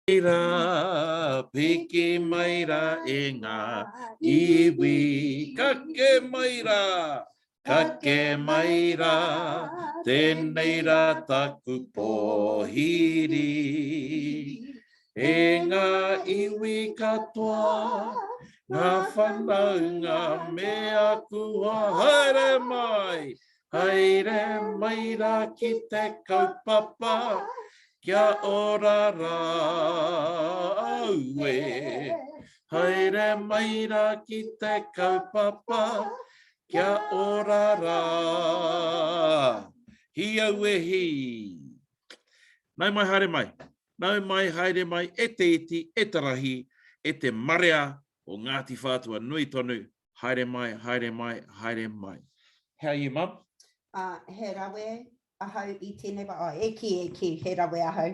Maira, piki maira e ngā iwi. Kake maira, tēnei rā taku pōhiri. E ngā iwi katoa, ngā whanau ngā mea kua haere mai. Haere maira ki te kaupapa. Kia ora rāue, haere maira ki te kaupapa, kia ora rā. Hi au e hi. Nau mai haere mai, e te iti, e te rahi, e te marea o Ngāti Whātua Nui Tonu. Haere mai. How are you, Mum? He rawe ahau I tēnei wā. Eki, he rawe ahau.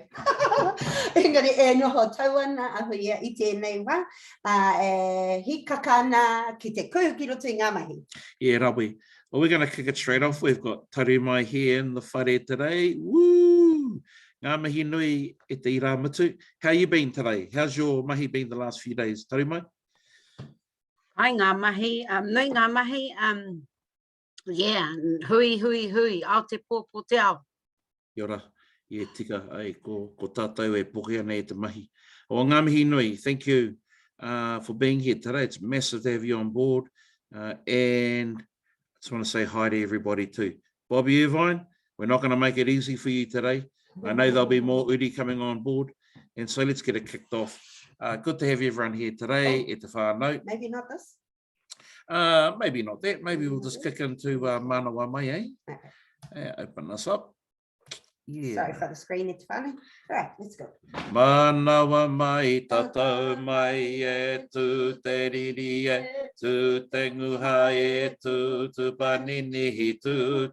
Engari e noho tauana ahu ia I tēnei wā. Hi kakana ki te kuhu ki roto I ngā mahi. Yeah, rawe. Well, we're going to kick it straight off. We've got Tarumai here in the whare today. Woo! Ngā mahi nui e te ira matu. How you been today? How's your mahi been the last few days? Tarumai? Ai ngā mahi, nui ngā mahi, yeah, hui, au te pōpō te ao. Kia ora, tika, ko tātou e poke ana e te mahi. O ngā mihi nui, thank you for being here today. It's massive to have you on board. And I just want to say hi to everybody too. Bobby Irvine, we're not going to make it easy for you today. I know there'll be more uri coming on board. And so let's get it kicked off. Good to have everyone here today. E te whānau. Maybe not this? Maybe not that. Maybe we'll just kick into Manawa mai, eh? Okay. Open this up. Yeah. Sorry for the screen, it's funny. All right, let's go. Manawa mai, tatau mai e tu te riri e, tu te nguha e tu panini hi tu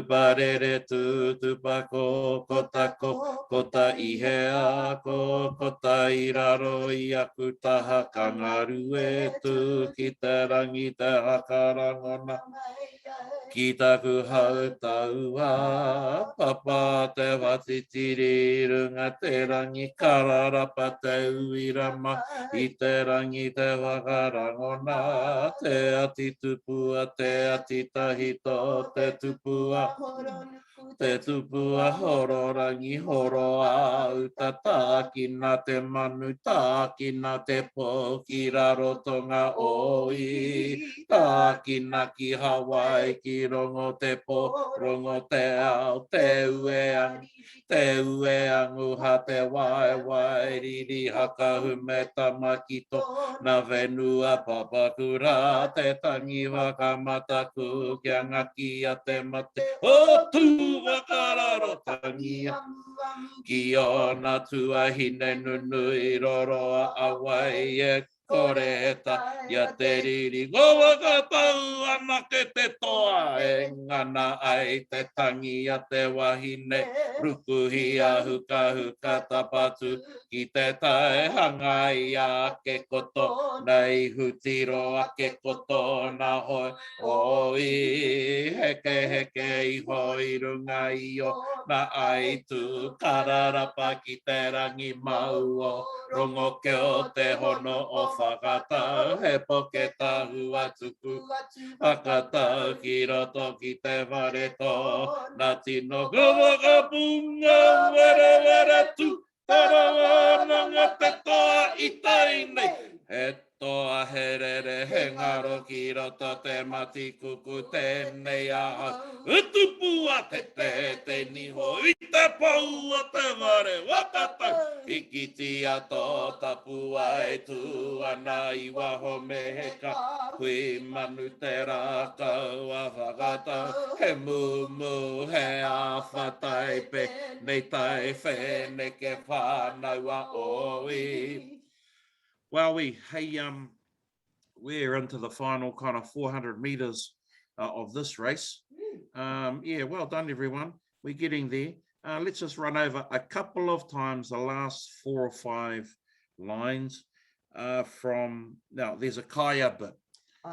parere tu pako, ko ta ihea ko ta iraro I aku taha kangaru e tu ki te rangi te haka rangona. Ki taku hau taua, papa te watitiri runga te rangi kararapa te uirama I te rangi te wakarangona, te ati tupua, te ati tahito, te tupua horo rangi horo au ta tākina te manu, tākina te pō ki rarotonga oi, tākina ki Hawaii ki rongo te pō, rongo te ao, te ueangu ha te wai, riri haka hume tamakito, na whenua papakura, te tangi wakamataku, kia ngaki a te mate, o tu wakararo tangia, ki ona tuahine nunui roroa awai e koreta, ia te riri goa ka tau ana ke te toa, e ngana ai te tangi a te wahine, rukuhi a huka tapatu, ki te tae hanga I a ke koto, nei hutiro a ke koto na hoi, oi, heke I hoi runga I o, na ai tu kararapa ki te rangi mau o, rongo ke o te hono o whakatau, he poke tahu atuku, hakatau ki roto ki te wareto, na tino gowa ka punga, wera tu, tarawananga te toa I tainei, he toa herere, he ngaro ki roto te mati kuku tēnei aha, utupua te niho, I te pau a te ware wakatau, Ikiti a tō tapua e tu ana I waho meheka, hui manu te rākau a whakatau, he mumu he a whataipe, nei tai whene ke whānau a oi. Well, we're into the final kind of 400 meters of this race. Yeah, well done, everyone. We're getting there. Let's just run over a couple of times the last 4 or 5 lines from, now there's a kaya bit.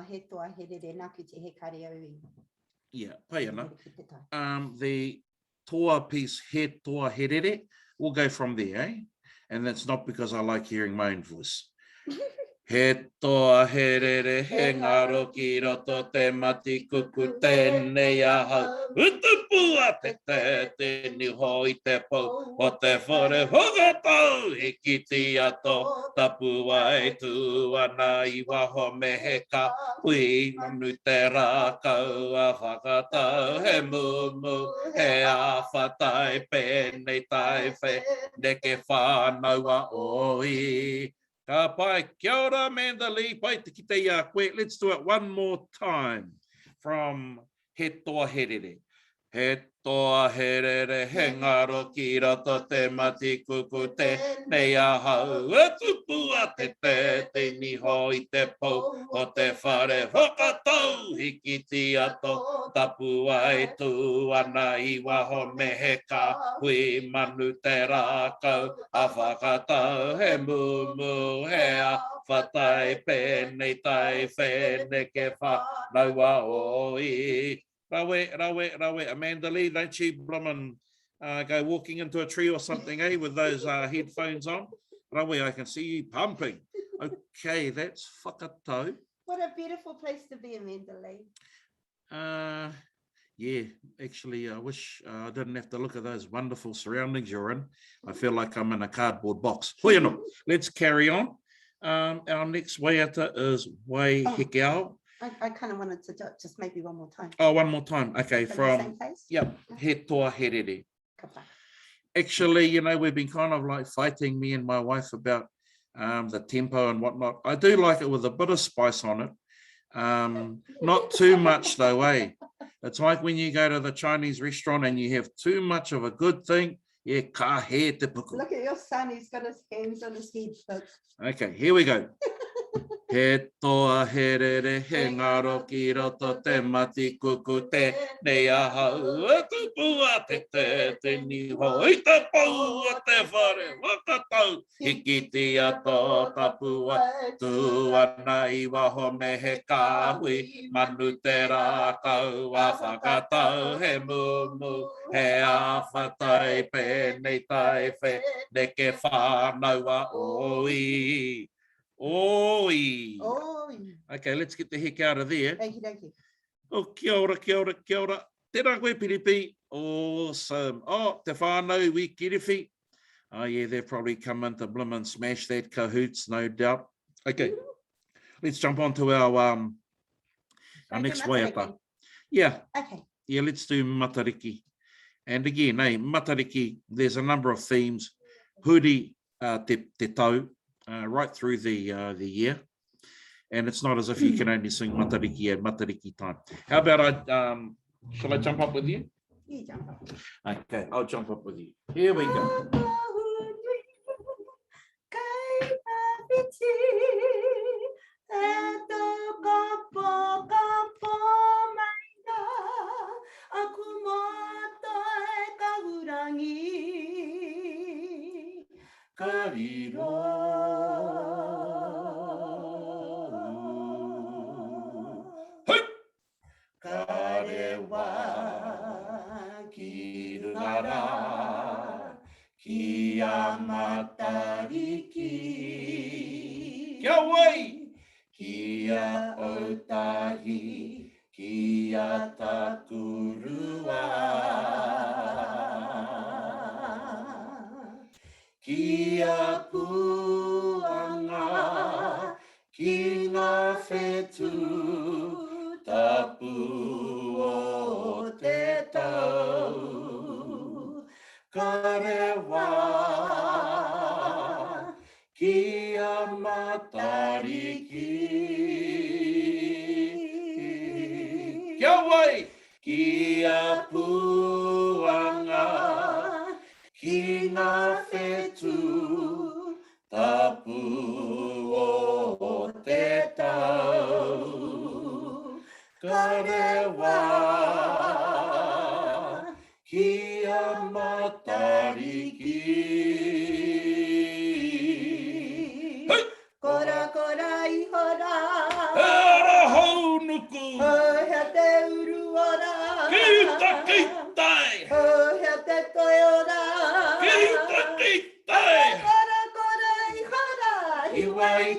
He toa herere naku te he kare au I. Yeah, pai ana. The toa piece, he toa herere, we'll go from there, eh? And that's not because I like hearing my own voice. He toa he rere he ngaro ki roto te mati kuku tēnei ahau. Huitopa te ni hoi te pou o te whare hogatau. He kiti ato tapu ai tu ana I waho me he ka hui manu te rākau a whakatau. He mumu he a whatai pēnei tai whe neke whānau a oi. Ka pai, kia ora, Mandalay, pai te ki te ia koe. Let's do it one more time from he toa he rere. He toa he rere, he ngaro ki roto te mati kuku te nei ahau. Huitopa te ni hoi te pou o te whare whakatau. Hiki ti ato tapu ai tu ana I waho me he ka hui manu te rākau a whakatau. He mumu he a whatai pēnei tai whene ke whanau a oi. Rawe, Amanda Lee, don't you blummin' go walking into a tree or something, with those headphones on? Rawe, I can see you pumping. Okay, that's whakatau. What a beautiful place to be, Amanda Lee. Yeah, actually, I wish I didn't have to look at those wonderful surroundings you're in. I feel like I'm in a cardboard box. Well, let's carry on. Our next waiata is Whiringa-a. I kind of wanted to do it just maybe one more time. Oh, one more time. Okay, from he toa he rere. Actually, we've been kind of like fighting, me and my wife, about the tempo and whatnot. I do like it with a bit of spice on it. Not too much though, eh? It's like when you go to the Chinese restaurant and you have too much of a good thing. Yeah, ka he te puku. Look at your son, he's got his hands on his head. Folks. Okay, here we go. He toa he rere, he ngaro ki roto te mati kuku te nei ahau. Huitopa te ni hoi te pou o te whare whakatau. Hiki ti ato tapu ai tu ana I waho me he ka hui manu te rākau a whakatau. He mumu he a whatai pēnei tai whe neke whānau a oi. Oi. Okay, let's get the heck out of there. Thank you. Oh, kia ora. Tēnā koe, Piripi. Awesome. Oh, te whānau wi kiriwhi. Oh, yeah, they've probably come in to blim and smash that kahoots, no doubt. Okay, let's jump on to our next waiata. Yeah. Okay. Yeah, let's do matariki. And again, matariki, there's a number of themes. Huri te tau. Right through the year, and it's not as if you can only sing matariki at matariki time. How about shall I jump up with you? You jump up. Okay, I'll jump up with you. Here we go. Kia matariki, kia wai, kia otahi, kia takurua, kia puanga, ki ngā whetu, tapu o te tau. Karewa, kia matariki. Kia wai, kia puanga, ki ngā whetu, tapu o te tau. Karewa, kia matariki. Hey! Kora I hora. Hera hau nuku. Hea te uruora. Ki tai. Hea te toeora. Ki tai. Kora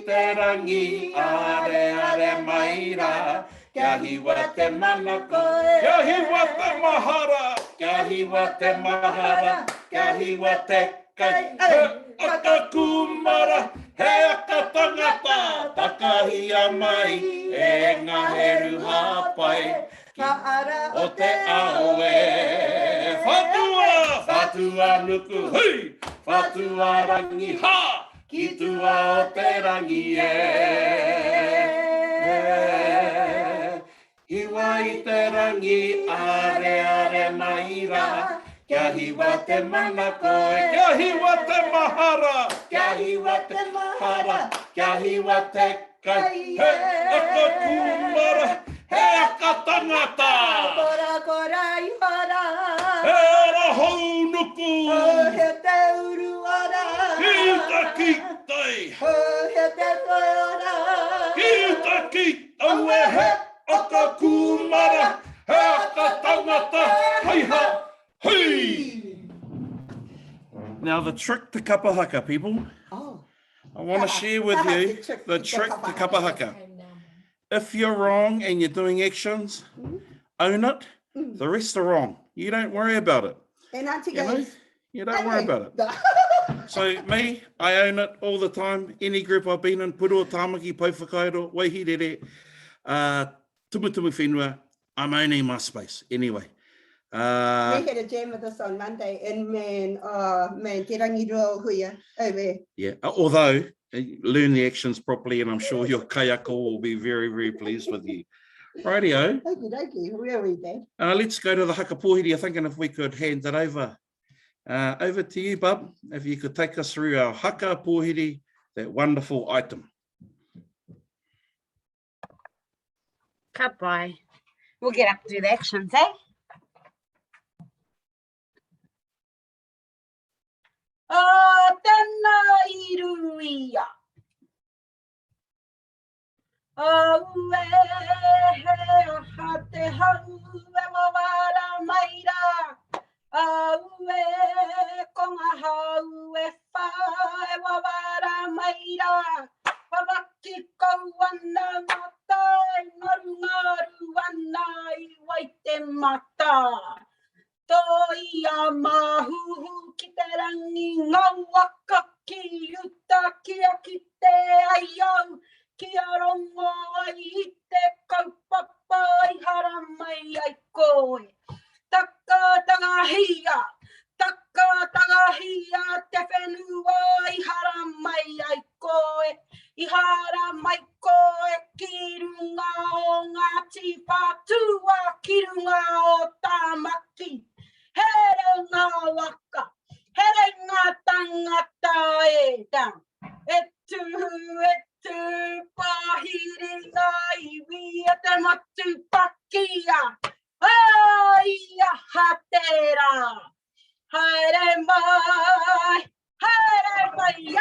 te rangi, are are maira, kia hiwa te mana koe. Kia hiwa te mahara, kia hiwa te mahara, kia hiwa te kai. He aka kumara, he aka tangata, takahia mai, e ngā heru hapai. Ka ara o te aoe, whatua, whatua nuku, hui, whatua rangi, ha, ki tua o te rangi e. Hiwa i te rangi, are are maira, kia hiwa te mana koe, kia hiwa te mahara, kia hiwa te mahara, kia hiwa te kai, he aka kumara, he aka tangata. Kora kora i hara. He ara hou nuku. He te uruara. Ki ta ki tai. He te toiora. Ki ta ki aue he aka kumara, he aka tangata, hei ha, hei. Now the trick to kapa haka, people. Oh. I want to share with you the trick to kapa haka. If you're wrong and you're doing actions, own it. The rest are wrong. You don't worry about it. You don't worry about it. So me, I own it all the time. Any group I've been in, puro, tāmaki, pauwhakairo, waihirere, tumutumu whenua, I'm owning my space anyway. We had a jam with us on Monday and man, te rangi roa huia, over. Yeah, although learn the actions properly, and I'm sure your kaiako will be very, very pleased with you. Rightio. Okie, really bad. Let's go to the haka pōhiri. I'm thinking if we could hand it over. Over to you, Bub, if you could take us through our haka pōhiri, that wonderful item. Ka pai. We'll get up to do the actions, eh? Tēnā iruia. Aue he aha te hau e wawara maira. Aue konga hau e wha e wawara maira. Wawaki kou ana mata e ngaru ngaru ana I wai te mata. Toi a mahuhu ki te rangi ngau waka ki uta kia ki te aiau. Kia rongo ai I te kaupapa I hara mai ai koe. Taka tangahia te whenua I hara mai ai koe. I hara mai koe ki runga o ngā tīwhātua ki runga o tāmaki. Here ngā waka, here ngā tangata e tau. E tu pahiri ngā iwi e te matu pakia. Ai aha tērā. Haere mai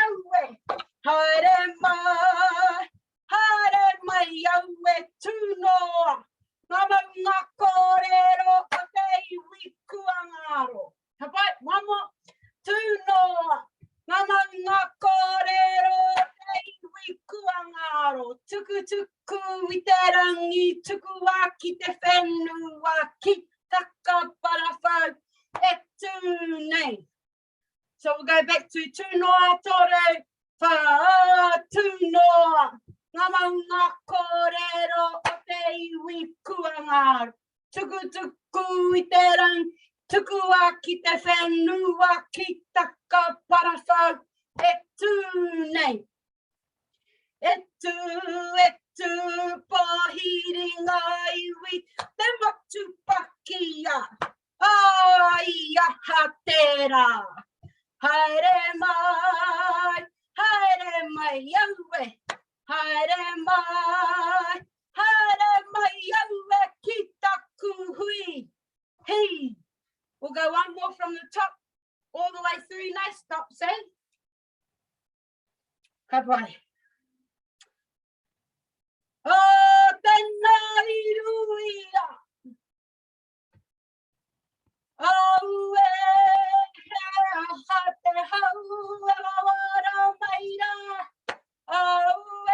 aue. Haere mai aue tūnoa. Ngā maunga kōrero o te iwi kuangaro. Hapai, one more. Tūnoa. Ngā maunga kōrero o te iwi kuangaro. Tuku tuku I te rangi, tuku a ki te whenua, ki taka parawhau e tūnei. So we'll go back to tūnoa tore, wha tūnoa. Ngā maunga kōrero o te iwi kuangaro. Tuku tuku I te rangi, tuku a ki te whenua, ki taka parawhau e tūnei. E tu pahiri ngā iwi, te matu pakia. Ai aha tērā. Haere mai aue. Haere mai aue ki taku hui. Hei. We'll go one more from the top, all the way through. Nice stops, eh? Ka pai. Tēnā iruia. Aue he aha te hau e wawara maira. Aue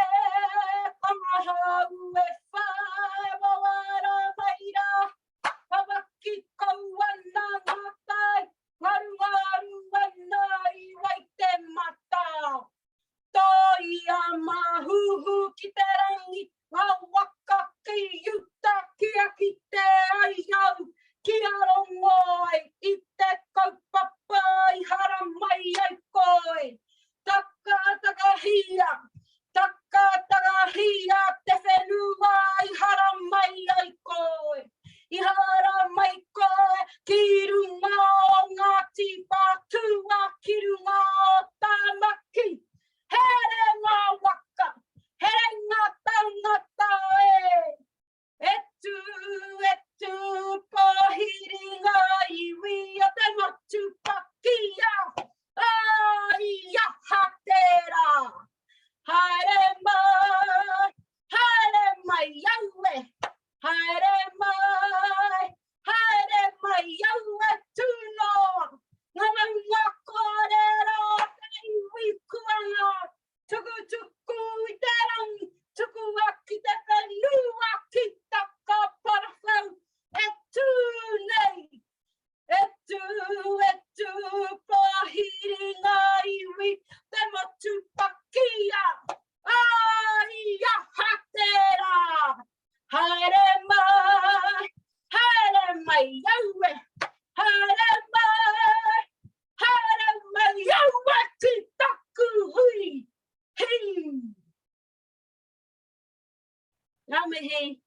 mihi.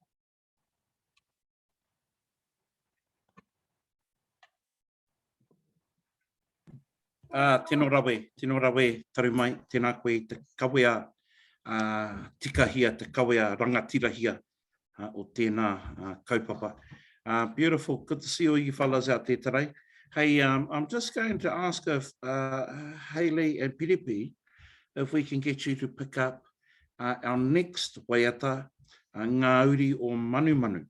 Tēnā rawe, taru mai, tēnā koe te kawea tikahia, te kawea rangatirahia o tēnā kaupapa. Beautiful, good to see all you fellas out there today. Hey, I'm just going to ask if Hayley and Piripi, if we can get you to pick up our next waiata, ngāuri o manu manu.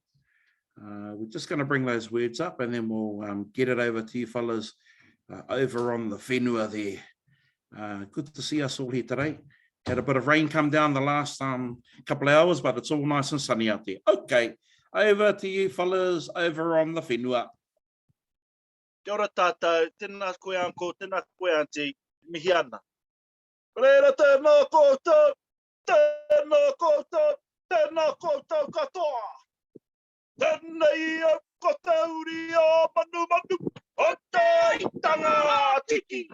We're just going to bring those words up and then we'll get it over to you fellas over on the whenua there. Good to see us all here today. Had a bit of rain come down the last couple of hours, but it's all nice and sunny out there. Okay, over to you fellas over on the whenua. Kia ora tātou, tēnā koe anko, tēnā koe auntie, mihi ana. Reira tēnā koutou, tēnā koutou, tēnā koutou katoa. Tēnei au kotauri o manu manu, o te itanga tiki.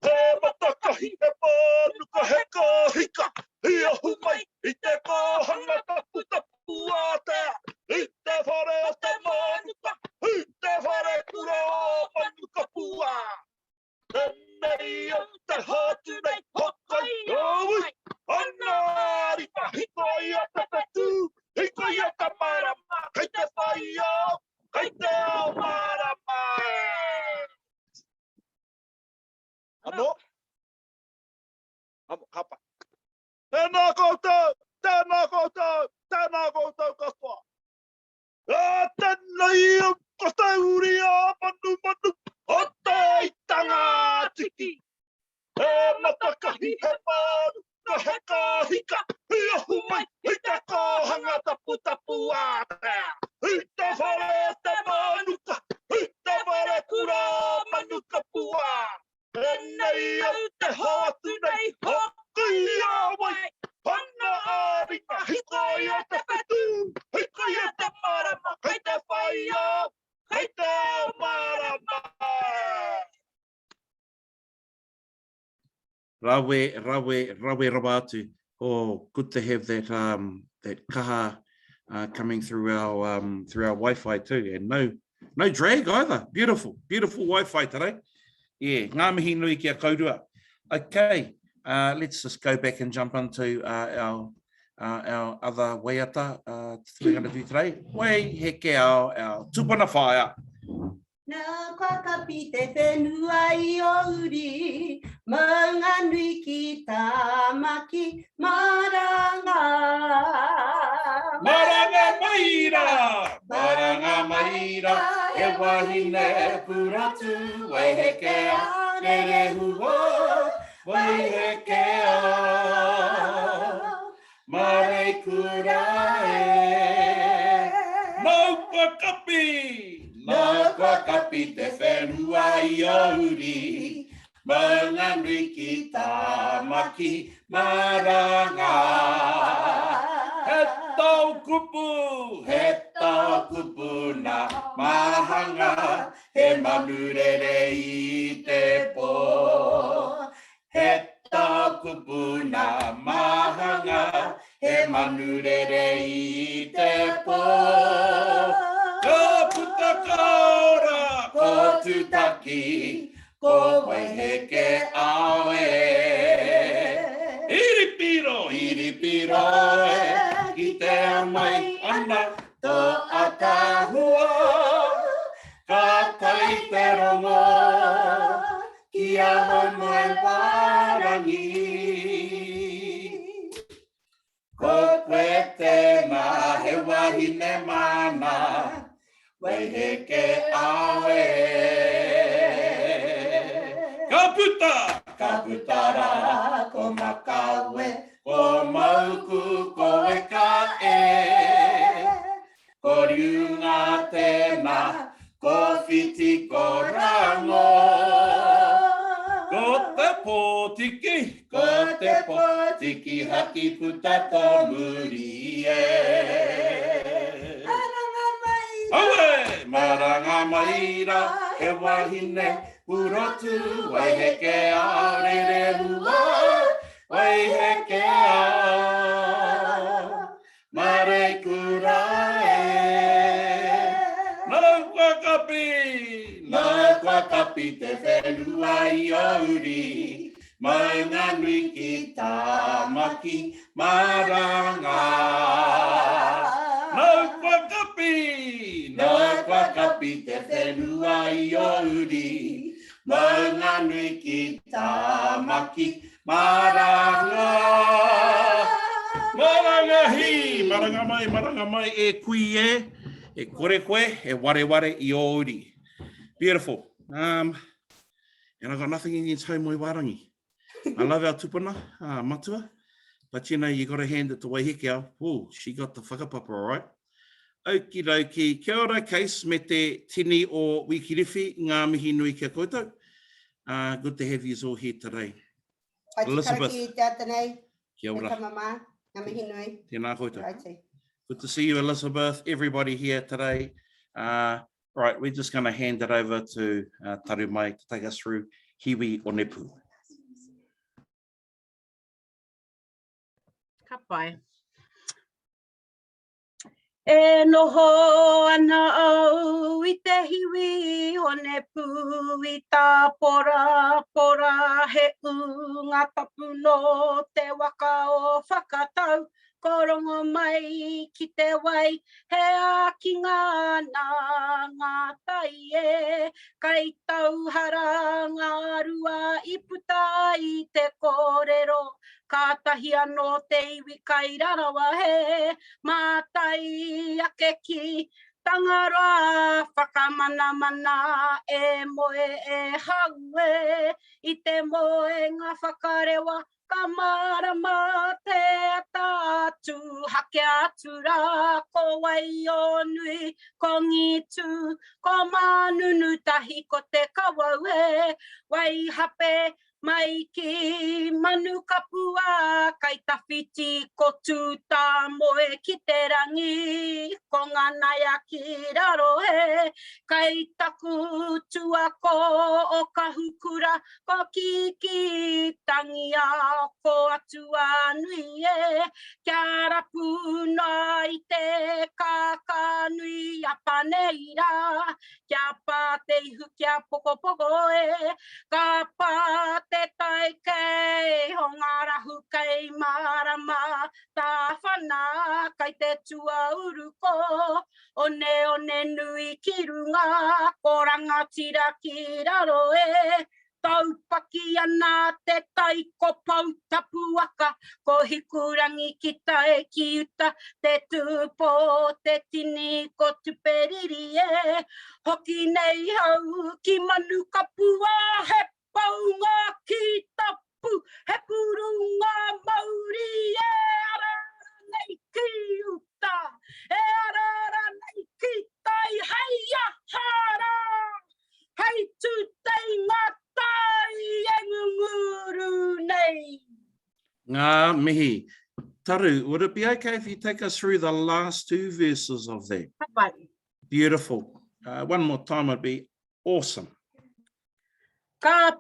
He matakahi he manuka he kahika, i ahu mai, i te kohanga tapu tapu atea, i te whare o te manuka, i te whare kura o manuka pua. Tēnei au te hātu nei hokai aui, ana ripa hikoi a te petu, hikoi a te marama, kei te whai au, kei te ao marama. Ano? Amo, kapa. Tēnā koutou, tēnā koutou, tēnā koutou katoa. Tēnei au kotauri a manu manu, o te itanga tiki. He matakahi he manuka he kahika, i ahu mai, i te kohanga tapu tapu atea. I te whare o te manuka, i te whare kura o manuka pua. Tēnei au te hātu nei hokai awai, ana ārika hikoi o te petu, hikoi o te marama, kei te whai au, kei te ao marama. Rawe atu. Oh, good to have that that kaha coming through our Wi-Fi too, and no drag either. Beautiful Wi-Fi today. Yeah, ngā mihi nui kia kaurua. Okay, let's just go back and jump into our other waiata we're going to do today. Wei heke our tupuna whaia. Nā whakapi te whenua I o uri, maunga nui ki tā maki, maranga. Maranga maira, e wahine puratu, wei heke a ne rehua, wei heke a mare kura e. Nā whakapi te whenua I o uri, maunga nui ki tā maki, maranga. He tau kupu nā mahanga, he manurere I te pō. He tau kupu nā mahanga, he manurere I te pō. Ka puta kaora, ko tutaki, ko wai heke awe. Iripiro e, ki te amai ana, tō atahua. Ka tai te rongo, ki a honoi warangi. Ko koe tēnā he wahine mana, wai heke awe. Ka putara, ko makawe, ko mauku, ko e ka e. Ko riunga tēnā, ko whiti, ko rango. Ko te pōtiki, haki puta tō muri e. Maranga maira, e wahine purotu, wai heke a re rehua, wai heke a mare kapi te whenua I auri, maunga nui ki tā maki maranga. Nau kwa kapi te whenua I auri, maunga nui ki tā maki maranga. Maranga mai, e kui e kore koe, e ware I auri. Beautiful. And I've got nothing against hau moi warangi. I love our tupuna, matua. But you know, you got to hand it to Waiheke. Oh, she got the whakapapa, all right. Okie dokie. Kia ora, Case, me te tini o Wikiriwhi, ngā mihi nui kia koutou. Good to have you all here today. Elizabeth. Kia ora. Tēnā koutou. Good to see you, Elizabeth. Everybody here today. Right, we're just going to hand it over to Taru Mai to take us through Hiwi o Nepu. Ka pai. E noho ana au I te hiwi o Nepu I tā pora he ngā tapu no te waka o whakatau. Korongo mai ki te wai, he a ki ngā tai e. Kai tauhara ngā rua I puta I te kōrero. Ka tahi anō te iwi kai rarawa he, mātai ake ki tangara whakamana e moe e haue. I te moe ngā whakarewa, ka marama te tātu, hake atu rā, ko wai o nui, ko ngitu, ko manunu tahi ko te kawau e, wai hape mai ki manu kapua, kai tawhiti ko tū tā moe ki te rangi, ko nganai a ki raro he, kai taku tuako o kahukura, ko ki tangia ko atua nui e, kia rapu na I te kaka nui a paneira, kia pā te ihu kia poko e, ka pā te tai kei ho ngā rahu kei marama tā whana kai te tua uruko one nui ki runga ko rangatira ki raro e taupaki ana te tai ko pau tapu aka ko hikurangi ki tae ki uta te tūpo te tini ko tuperiri e hoki nei hau ki manu kapua he paunga ki tapu, he purunga mauri e arara nei ki uta, e arara nei ki tai heia hara, hei tu tei ngatai e ngunguru nei. Ngā mihi. Taru, would it be okay if you take us through the last two verses of that? Beautiful. One more time would be awesome. Ka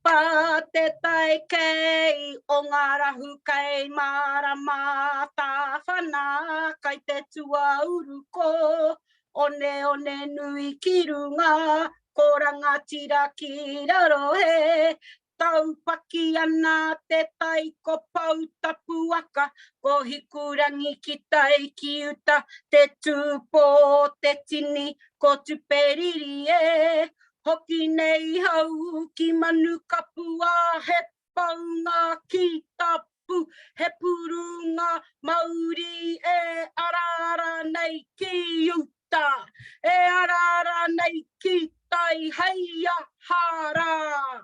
pā te tai kei o ngā rahu kei marama tā whana kai te tua uruko one nui ki runga ko rangatira ki raro he taupaki ana te tai ko pau tapu aka ko hikurangi ki tai ki uta te tūpo te tini ko tuperiri e hoki nei hau ki manu kapua he paunga ki tapu he purunga mauri e arara nei ki uta e arara nei ki tai heia hara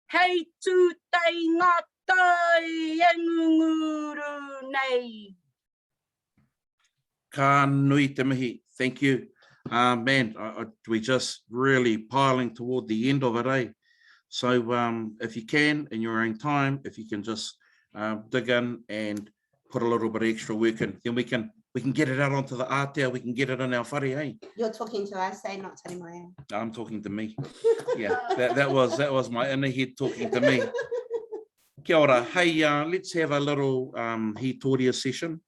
hei tū tei ngā tai e ngunguru nei. Ka nui te mihi. Thank you. Man, we just really piling toward the end of it, eh? So if you can, in your own time, if you can just dig in and put a little bit of extra work in, then we can get it out onto the ātea, we can get it in our whare, eh? You're talking to us, eh? Not telling my own. I'm talking to me. Yeah, that was my inner head talking to me. Kia ora. Hey, let's have a little hītori session.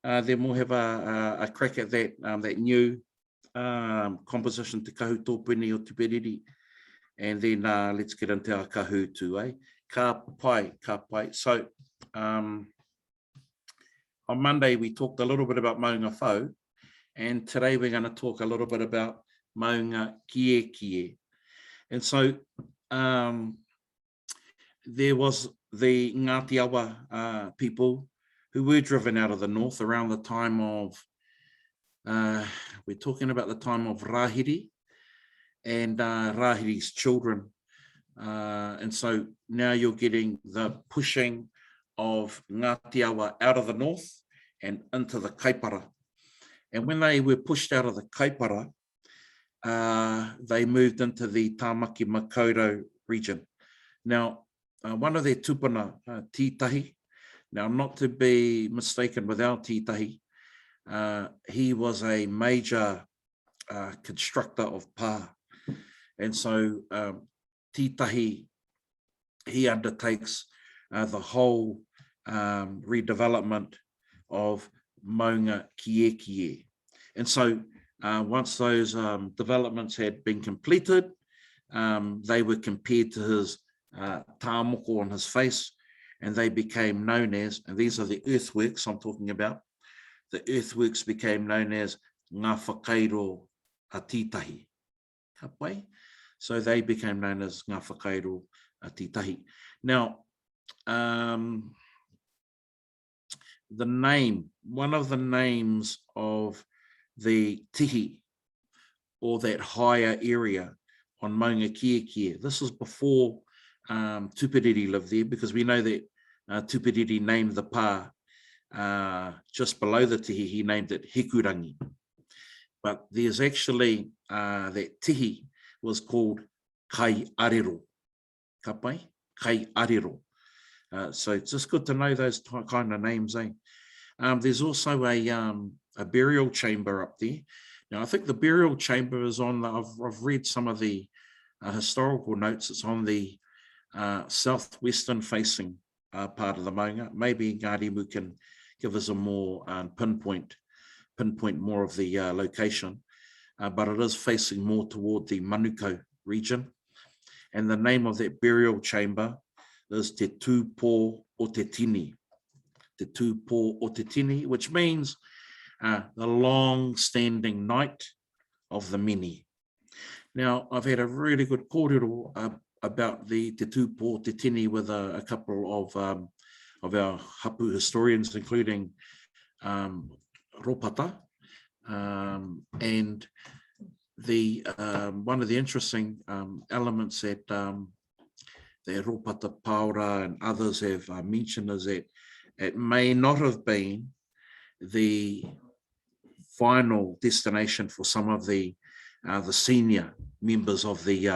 Then we'll have a crack at that new composition Te Kahoot tōpuni o Tuperiri. And then let's get into our kahoot too, eh? Ka pai, ka pai. So on Monday, we talked a little bit about maunga whau, and today we're going to talk a little bit about maunga kie kie. And so there was the Ngāti Awa people who were driven out of the north around the time of, we're talking about the time of Rahiri and Rahiri's children. And so now you're getting the pushing of Ngāti Awa out of the north and into the kaipara. And when they were pushed out of the kaipara, they moved into the Tāmaki Makaurau region. Now, one of their tupuna, Tītahi, now not to be mistaken with our Tītahi, he was a major constructor of pā. And so Tītahi, he undertakes the whole redevelopment of maunga kie kie. And so once those developments had been completed, they were compared to his tāmoko on his face, and they became known as, and these are the earthworks I'm talking about, the earthworks became known as ngā whakairo a Tītahi. Ka pai? So they became known as ngā whakairo a Tītahi. Now, the name, one of the names of the tihi, or that higher area on maunga kie kie, this is before Tupiriri lived there, because we know that Tupiriri named the pā just below the tihi, he named it Hikurangi. But there's actually, that tihi was called Kai Arero. Ka pai? Kai Arero. So it's just good to know those kind of names, eh? There's also a burial chamber up there. Now, I think the burial chamber is on, I've read some of the historical notes, it's on the southwestern facing part of the maunga. Maybe Ngārimu can give us a more pinpoint more of the location, but it is facing more toward the Manukau region. And the name of that burial chamber is Te Tūpō o Te Tini. Te Tūpō o Te Tini, which means the long-standing night of the many. Now, I've had a really good kōrero about the Te Tūpō Te Tini with a couple of our hapu historians, including Ropata, and the one of the interesting elements that the Ropata Paura and others have mentioned is that it may not have been the final destination for some of the senior members of the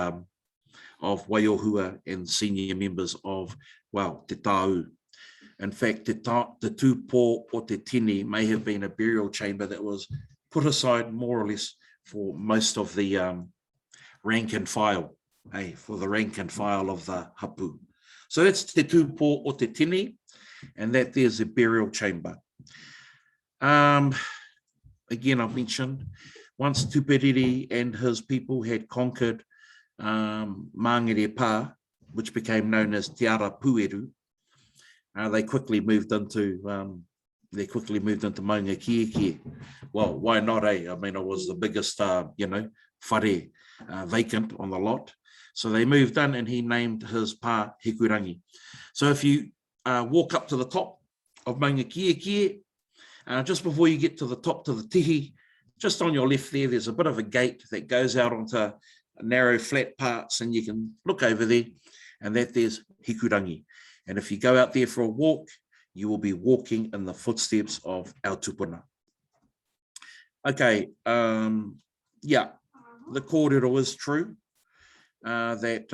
of Waiohua and senior members of, well, Te Tāu. In fact, Te Tūpō o Te Tini may have been a burial chamber that was put aside more or less for most of the rank and file, for the rank and file of the hapu. So that's Te Tūpō o Te Tini, and that there's a burial chamber. Again, I've mentioned, once Tupiriri and his people had conquered Māngere Pā, which became known as Te Ara Pueru, they quickly moved into maunga kie kie. Well, why not, eh? I mean, it was the biggest, whare vacant on the lot. So they moved in, and he named his pā Hikurangi. So if you walk up to the top of maunga kie kie, just before you get to the top to the tihi, just on your left there, there's a bit of a gate that goes out onto narrow flat parts, and you can look over there, and that there's Hikurangi. And if you go out there for a walk, you will be walking in the footsteps of our tupuna. Okay, yeah, the kōrero is true, that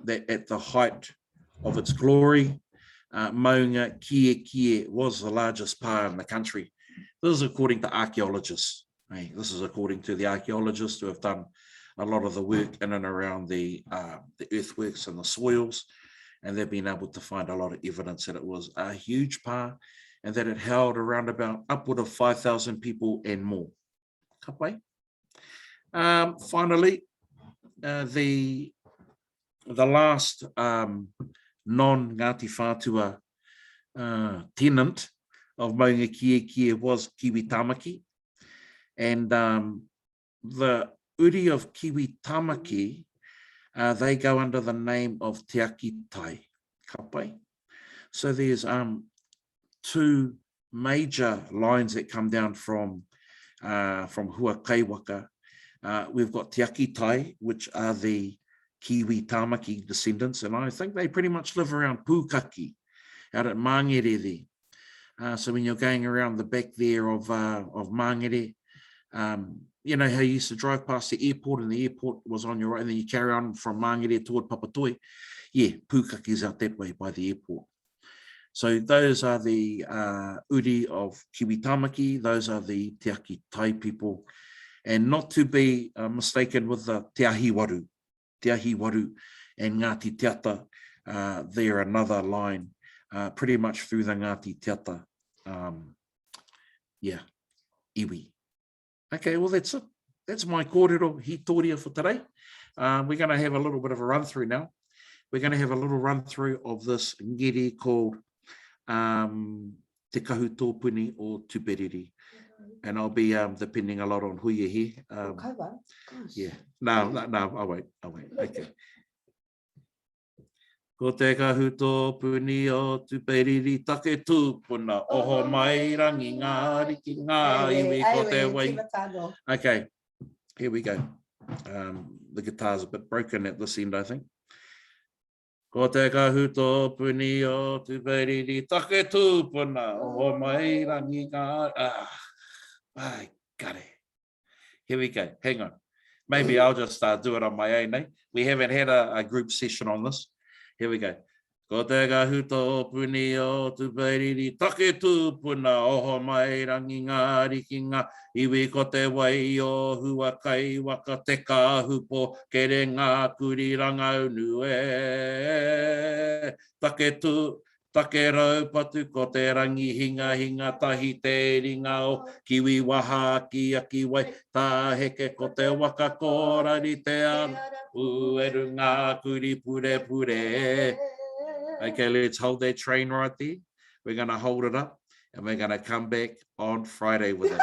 at the height of its glory, maunga kie kie was the largest pā in the country. This is according to archaeologists. This is according to the archaeologists who have done a lot of the work in and around the earthworks and the soils, and they've been able to find a lot of evidence that it was a huge pā and that it held around about upward of 5,000 people and more. Ka pai? Finally, the the last non-Ngāti Whātua tenant of Maunga Kie was Kiwi Tamaki. And the uri of Kiwi Tamaki, they go under the name of Te Aki Tai, kapai. So there's two major lines that come down from Huakaiwaka. We've got Te Aki Tai, which are the Kiwi Tamaki descendants, and I think they pretty much live around Pukaki, out at Mangere there. So when you're going around the back there of Mangere, you know how you used to drive past the airport and the airport was on your right, and then you carry on from Mangere toward Papatoi. Yeah, Pukaki's out that way by the airport. So those are the uri of Kiwi Tamaki, those are the Te Aki Tai people, and not to be mistaken with the Te Ahi Waru and Ngāti Te Ata. They're another line, pretty much through the Ngāti Te Ata, iwi. Okay, well that's it. That's my kōrero hītori for today. We're going to have a little bit of a run through now. We're going to have a little run through of this ngere called Te kahoot tōpuni or tūperiri. And I'll be depending a lot on who you're here. Yeah, no, I won't. Okay. Ko te kahoot tōpuni o tūperiri take tūpuna, oho mai rangi ngā riki ngā iwi ko te wai. Okay, here we go. The guitar's a bit broken at this end, I think. Ko te kahoot tōpuni o tūperiri take tūpuna, oho mai rangi ngā... I got it. Here we go. Hang on. Maybe I'll just do it on my own. Eh? We haven't had a group session on this. Here we go. Ko te kahoot tōpuni o tūperiri take tūpuna, oho mai rangi ngā riki ngā iwi ko te wai o huakai waka te kahupo kere ngā kuri rangaunu e. Take rau patu ko te rangi hinga tahi te ringa o kiwi waha ki aki wai tā heke ko te waka kōrari te ana ueru ngā kuri pure. Okay, let's hold that train right there. We're going to hold it up and we're going to come back on Friday with it.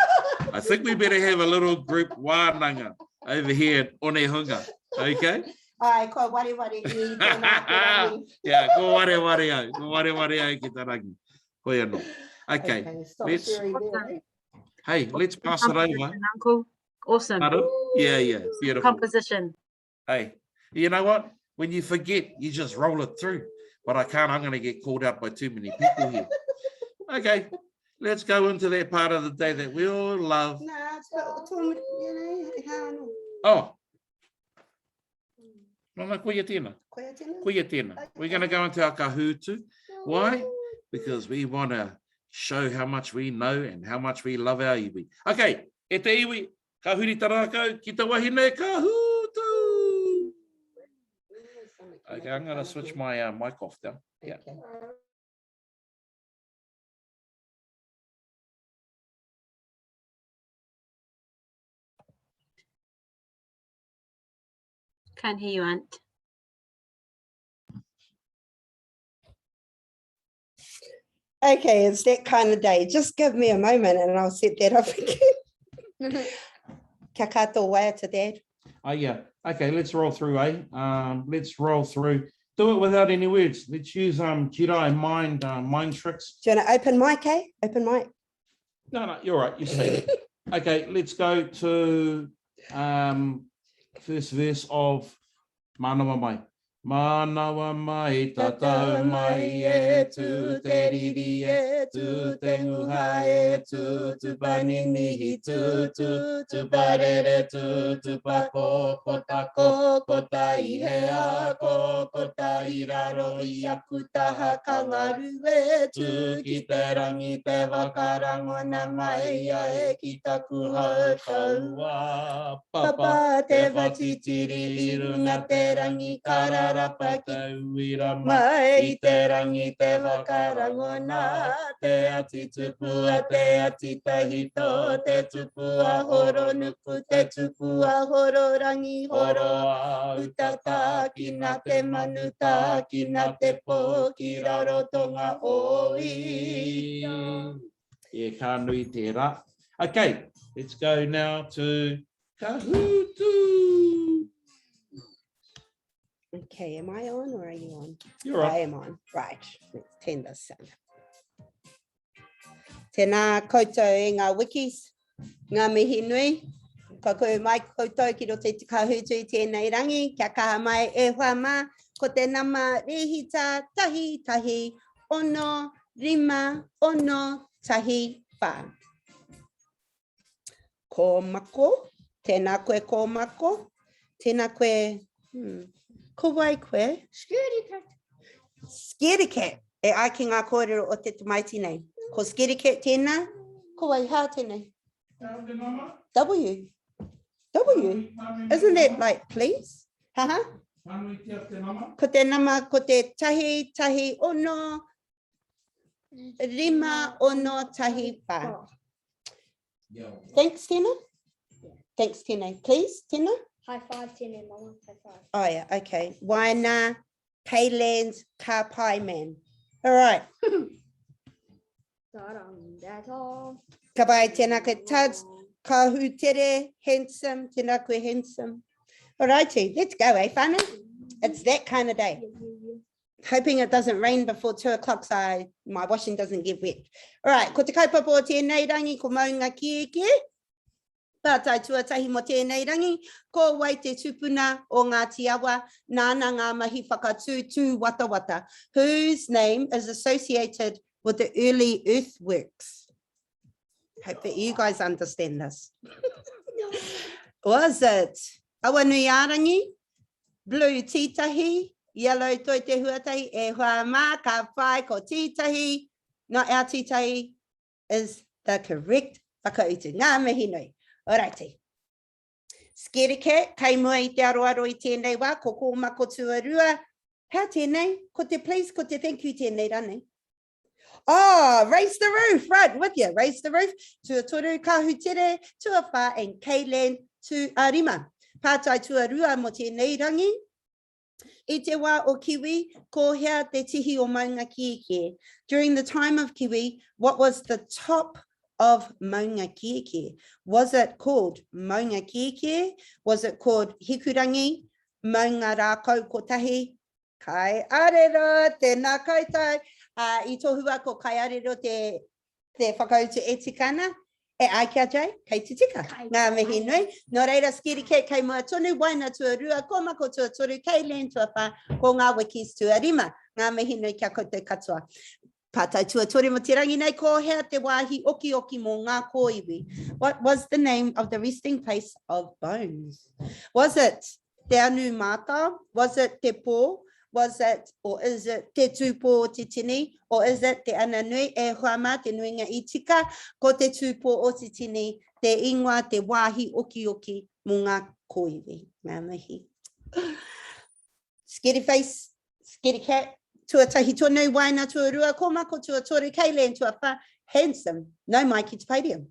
I think we better have a little group wānanga over here at Onehunga. Okay? Ai, ko wari i tēnā te rangi. Yeah, ko wari au ki tā rangi. Hoi anō. Okay, let's pass it over. Uncle. Awesome. Yeah, beautiful. Composition. Hey, you know what? When you forget, you just roll it through. But I can't, I'm going to get called out by too many people here. Okay, let's go into that part of the day that we all love. Oh. Kuia tēnā. We're going to go into our kahoot. Why? Because we want to show how much we know and how much we love our iwi. Okay, e te iwi, kahuri tarakau, ki te wahine kahoot. Okay, I'm going to switch my mic off now. Yeah. Okay. Can't hear you, Ant. Okay, it's that kind of day. Just give me a moment and I'll set that up again. Kia katoa waiata, Dad. Oh, yeah. Okay, let's roll through, eh? Let's roll through. Do it without any words. Let's use Jedi mind tricks. Do you want to open mic, eh? Open mic. No, you're right. You say. Okay, let's go to first verse of Manawa Mai. Manawa mai tatau mai e tu te riri e tu te nguha e tu panini tu parere tu pako ko ta ihea ko ta iraro I aku taha kangaru e tu ki te rangi te wakarangona mai e ki taku hau taua papa te watitiri runga te rangi kara harapa te uirama, Mai te rangi te whakarangona, te ati tupua, te ati tahito, te tupua horo nuku, te tupua horo rangi horo. Utata ki nā te manuta, ki nā te pō, ki raro tonga oi. Yeah, ka nui te rā. Okay, let's go now to kahoot. Okay, am I on or are you on? You're I right. am on. Right, let's turn this on. Tēnā koutou e ngā wikis, ngā mihi nui. Ka koe mai koutou ki roto i te kahutu i tēnei rangi, kia kaha mai e hoa mā, ko te nama rihita, tahi, tahi, ono, rima, ono, tahi, whā. Ko mako, tēnā koe ko mako, tēnā koe, ko wai koe? Scaredy cat. Scaredy cat, e ai ki ngā kōrero o te tamaiti nei. Ko scaredy cat tēnā, ko wai hā tēnei. W. W. Isn't it like please? Haha. Ko te nama, ko te tahi, tahi, ono, rima, ono, tahi, whā. Thanks, Tina. Thanks, Tina. Please, Tina. High five, Tina, Mama. High five. Oh, yeah, okay. Waina, Kaylan's, ka pai man. All right. Ka pai tēnā koe Tuds, ka hūtere, handsome, tēnā koe handsome. All righty, let's go, eh, whānau? It's that kind of day. Hoping it doesn't rain before 2 o'clock so my washing doesn't get wet. All right, ko te kaupapa o tēnei rangi, ko maunga kieke. Pātai tuatahi mo tēnei rangi, ko wai te tupuna o ngā tiawa, nāna ngā mahi whakatū tū wata wata, whose name is associated with the early earthworks. Hope that you guys understand this. Was it Awanui-a-rangi, blue titahi, yellow toi te huatahi, e hoa mā ka whai ko titahi, not our titahi, is the correct whakautu. Ngā mihi nui. Alrighty. Scaredy cat, kai mua i te aroaro i tēnei wā, ko ko mako tuarua. How tēnei? Ko te please, ko te thank you tēnei rane. Oh, raise the roof, right, with you. Raise the roof. Tua toru kahutere, tua wha, and Kaylan tu arima. Pātai tuarua mo tēnei rangi. I te wā o Kiwi, ko hea te tihi o maunga kieke. During the time of Kiwi, what was the top of maunga kieke? Was it called maunga kieke? Was it called hikurangi? Maunga rākau kotahi? Kai arero, tēnā koutou. I tohua ko kai arero te whakautu e tikana. E ai kia jai, kei te tika. Ngā mihi nui. Nō reira, scaredy cat, kei mua tonu, waina tuarua, ko mako tuatoru, Kaylan tuawha, ko ngā wikis tuarima. Ngā mihi nui kia koutou katoa. Pātai tuatori mo te rangi nei, ko hea te wāhi oki oki mō ngā kōiwi. What was the name of the resting place of bones? Was it te anu mātā? Was it te pō? Was it, or is it te tūpō o te tini? Or is it te ananui e huama te nuinga i tika? Ko te tūpō o te tini, te ingoa, te wāhi oki oki mō ngā kōiwi. Ngā mihi. Scaredy face, scaredy cat. Tuatahi tonu, waina tuarua, ko mako tuatoru, Kaylan tuawha, handsome, no mai ki te podium.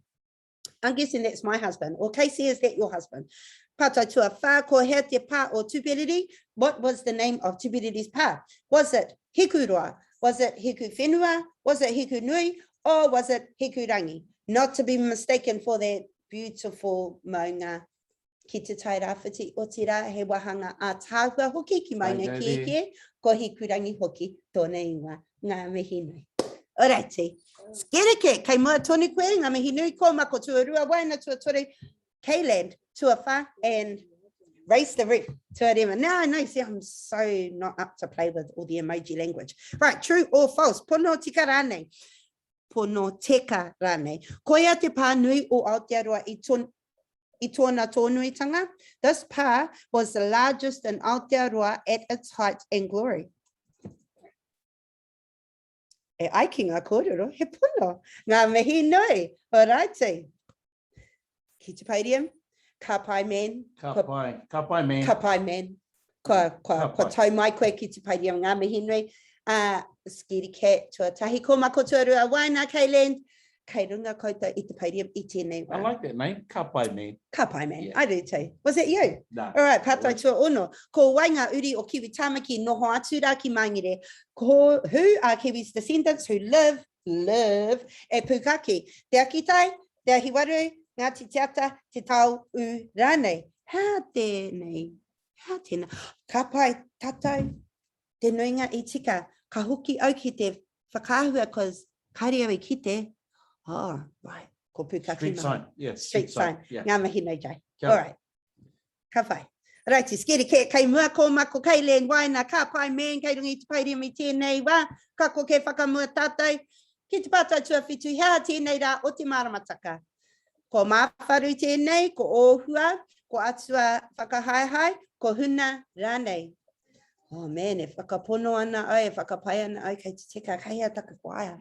I'm guessing that's my husband. Or Casey, is that your husband? Pātai tuawha, ko hea te pā o tupiriri. What was the name of tupiriri's pā? Was it hikuroa? Was it hiku whenua? Was it hiku nui? Or was it hiku rangi? Not to be mistaken for that beautiful maunga. Ki te tai rāwhiti o te rā, he wahanga a tāhua hoki ki maunga kieke, ko hiku rangi hoki tōna ingoa. Ngā mihi nui. Alrighty. Scaredy cat, kei mua tonu koe, ngā mihi nui, ko mako tuarua, waina tuatoru, Kaylan tuawha, and raise the roof. Tuarima. Now I know, see, I'm so not up to play with all the emoji language. Right, true or false? Pono tika rane. Pono teka rane. Koia te pā nui o Aotearoa i tōna tōnuitanga. This pā was the largest in Aotearoa at its height and glory. E ai ki ngā kōrero, he pono. Ngā mihi nui. Alrighty. Ki te podium, ka pai man. Ka pai man. Ka pai man. Ko tau mai koe ki te pairi o ngā mihi nui. Scaredy cat, tuatahi, ko mako tuarua, waina, Kayland. Kei runga koutou i te pairi i tēnei wā. I like that name, ka pai man. Ka pai man, Yeah. I do too. Was it you? No. All right, pātai tua ono. Ko wainga uri o kiwi tamaki noho atu rā ki mangere. Ko who are Kiwi's descendants who live e Pukaki. Te akitai, te ahiwaru, Ngāti te ata, te tau u rānei. Hā tēnei, ka pai tātou, te nuinga i tika, ka hoki au ki te whakahua, cause karia i ki te, oh, right, ko Pukaki. Street sign, yeah. Street sign, yeah. ngā mahi nei jai. Kia All ora. right, ka whai. Righty, Scaredy cat, kei mua ko mako, kei len waina, ka pai man, kei rungi te pairi mi tēnei wā, ka ko ke whakamua tātou, ki te pātai tua whitu, hea tēnei rā o te maramataka. Ko mawharu tēnei, ko ōhua, ko atua whakahaihai, ko huna rānei. Oh man, e whakapono ana ai, e whakapai ana ai, kei te tika, kei a taka whaia.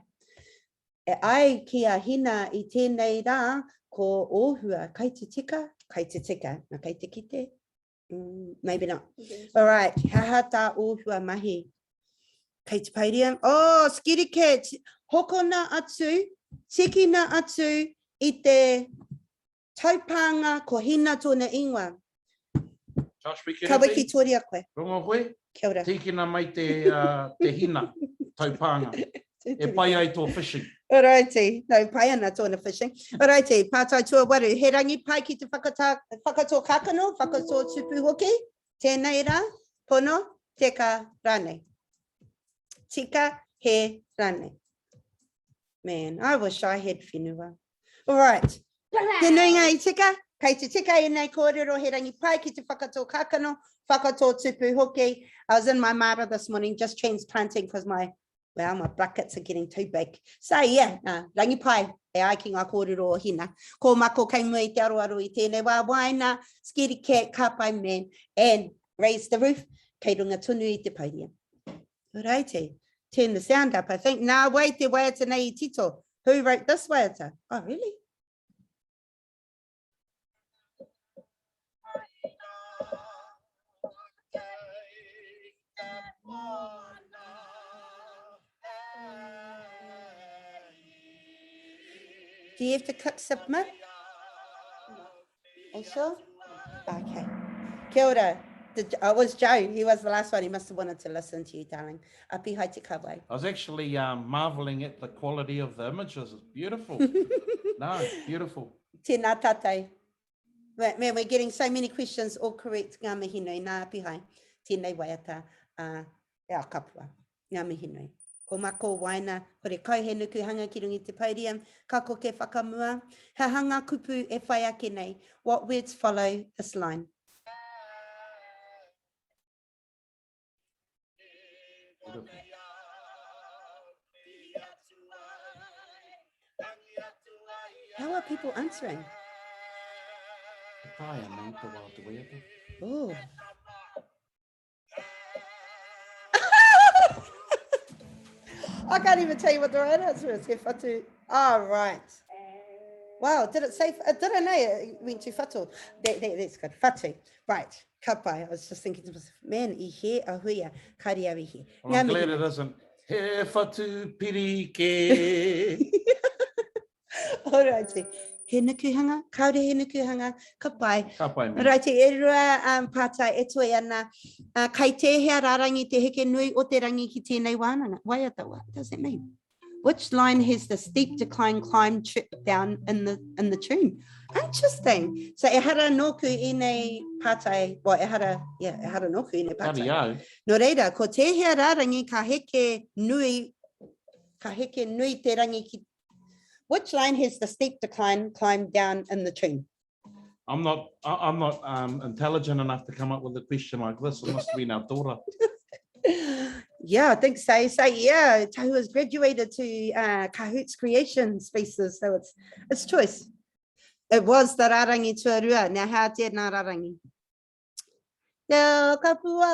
E ai kia hina i tēnei rā, ko ōhua, kei te tika, na kei te kite. Maybe not. All right, haha tā ōhua mahi. Kei te pairia. Oh, Scaredy cat, hokona atu, tikina atu, i te taupanga ko hina tōna ingoa. Josh, we can Ka wiki tōri a koe. Rongo koe, Kia ora. tikina mai te hina, taupanga. E pai ai tō fishing. Alrighty, no pai ana tōna fishing. Alrighty, pātai tua waru. He rangi pai ki te whakatō kakano, whakatō tupu hoki. Tēnei rā, pono, teka rānei. Tika he rānei. Man, I wish I had whenua. All right. Te nuinga i tika, kei te tika e nei kōrero he rangi pai ki te whakatō kakano, whakatō tupu hoki. I was in my mara this morning just transplanting because my brackets are getting too big. So yeah, rangi pai e ai ki ngā kōrero o hina. Ko mako kei mua i te aroaro i tēnei wā waina, Scaredy cat, ka pai man, and raise the roof, kei runga tunu i te pairia. Alrighty, turn the sound up, I think. Nā wai te Waiata nei i tito. Who wrote this Waiata? Oh, really? Do you have to click submit? Are you sure? Okay. Kia ora. It was Joe. He was the last one. He must have wanted to listen to you, darling. Api hai te kawai. I was actually marveling at the quality of the images. It's beautiful. No, it's beautiful. Tēnā tātai. Man, we're getting so many questions all correct. Ngā mihi nui, nā api hai. Tēnei Waiata. E ao kapua. Ngā mihi nui. Ko mako waina, kore kai he nuku hanga ki rungi te pairia, ka ko ke whakamua, he hanga kupu e whai ake nei. What words follow this line? Beautiful. How are people answering? Kai anei te wā te Waiata. Oh. I can't even tell you what the right answer is. He whatu. Oh, right. Wow, did it say, did I know it went to whatu? That's good, whatu. Right, ka pai. I was just thinking to myself, man, I he a huia, kari au I he. Well, I'm glad it isn't. He whatu pirike. All righty. He nukuhanga, kaore he nukuhanga, ka pai. Ka pai me. Righty, e rua pātai e toi ana. Kai te hea rārangi te heke nui o te rangi ki tēnei wānanga. Waiata, what does that mean? Which line has the steep decline climb trip down in the tune? Interesting. So e hara noku I nei pātai, well, e hara noku I nei pātai. Kari au. No reira, ko te hea rārangi ka heke nui te rangi ki. Which line has the steep decline climb down in the tune? I'm not intelligent enough to come up with a question like this. It must have been our daughter. Yeah, I think so. So yeah, Tahu has graduated to Kahoot's creation spaces, so it's choice. It was the rarangi tuarua. Now how te nā rarangi? Te kapua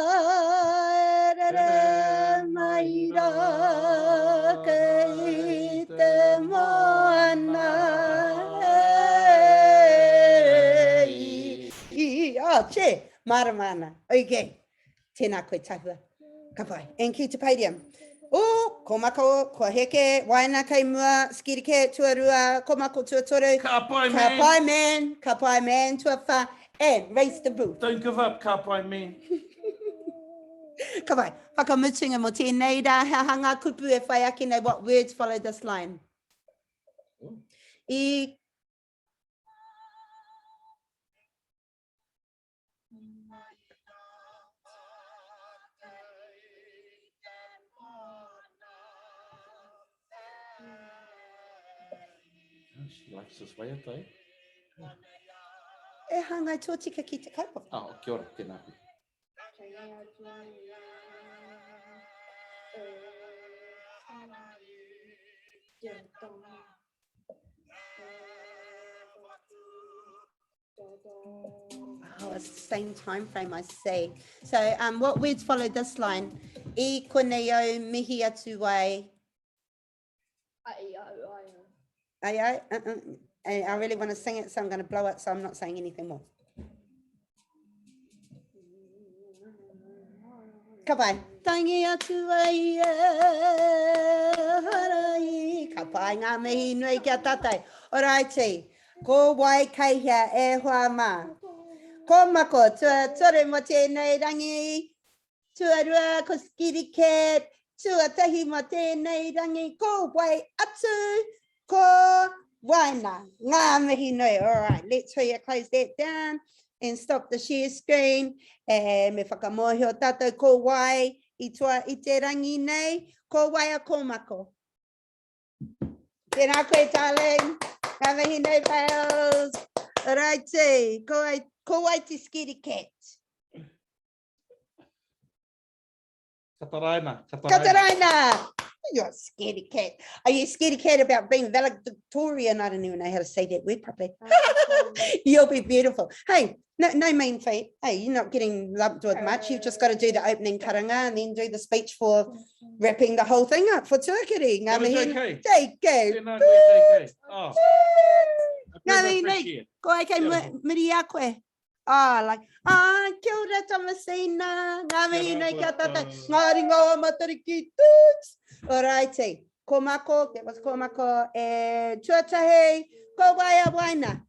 rere mai rā kei te moana e. Oh, che, maramana. Okay. Tēnā koe tahua. Ka pai. And ki te podium. O, ko mako, ko heke, waina kei mua, skiri ke, tuarua, ko mako tuatoru. Ka pai, Ka man. pai man, ka pai man, tuawha, and raise the roof. Don't give up, ka pai, man. Ka pai, whakamutunga mo tēnei rā, he hanga kupu e whai ake nei, what words follow this line? I She likes this Waiata, eh? e hanga i tōtika ki te kaupapa. Oh, kia ora, tēnā koe. Oh, it's the same time frame, I see. So what words follow this line? I konei au mihi atu wai. Ai. I really want to sing it, so I'm going to blow it, so I'm not saying anything more. Ka pai. Tangi atu ai harai. Ka pai ngā mihi nui kia tatai. Alrighty. Ko wai kai hea e hoa mā. Ko mako, tua tore mo tēnei rangi. Tua rua ko skiri ket. Tua tahi mo tēnei rangi. Ko wai atu. Ko waina. Ngā mihi nui. All right, let's close that down and stop the share screen. Me whakamohio tātou ko wai i te rangi nei. Ko wai a ko mako. Tēnā koe, darling. Ngā mihi nui, pals. All righty. Ko wai te skiri cat. Kataraina. Kataraina. You're a scaredy cat. Are you a scaredy cat about being valedictorian? I don't even know how to say that word properly. You'll be beautiful. Hey, no mean feat. Hey, you're not getting lumped with much. You've just got to do the opening karanga and then do the speech for wrapping the whole thing up for Turkey. That was okay. Take care. Tēnā koe, JK. Oh, Ngā I mihi appreciate nei, it. ko ai kei miri a koe. Like, kia ora Thomasina. Ngā mihi nei kia tātai. Ngā ringa o matariki tūks. Alrighty. Ko mako, that was ko mako. Tuatahi, ko wai a waina.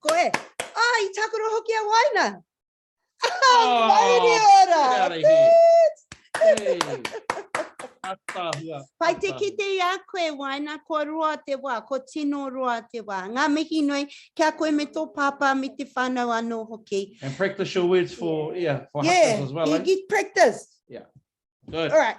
Ko e. I takuro hoki a waina. Oh, Mauri ora. get out of here. Hey. Atahua. Pai te kite a koe waina, ko roa te wā, ko tino roa te wā. Ngā mihi nui, kia koe me tō papa me te whānau anō hoki. And practice your words for hakas as well, you eh? get practice. Yeah. Good. All right.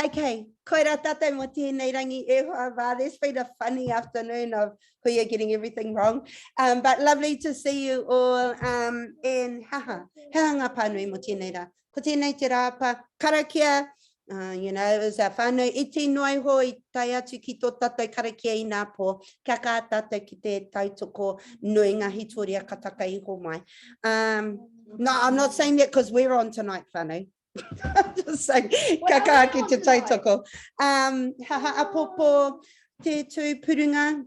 Okay. Koe rā tātou mo tēnei rangi e hoa wā. There's been a funny afternoon of Huia getting everything wrong. But lovely to see you all. And haha, he hanga pānui mo tēnei rā. Ko tēnei te rāpa, karakia. You know, it was a whānau iti noi hoi tai atu ki tō tātou karakia i nā pō. Kia kā tātou ki te tautoko nui ngā hītori a kataka iho mai. No, I'm not saying that because we're on tonight, whānau. I'm just saying, kia kā ki te tautoko. Haha, apopo, te tū purunga.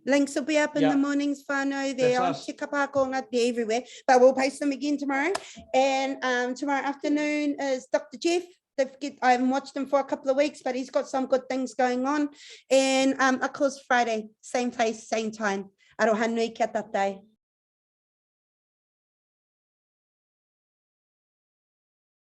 Links will be up in the mornings, whānau. They're on Te Kapākonga, they're everywhere. But we'll post them again tomorrow. And tomorrow afternoon is Dr. Jeff. I haven't watched him for a couple of weeks, but he's got some good things going on. And of course, Friday, same place, same time. Aroha nui kia tatai.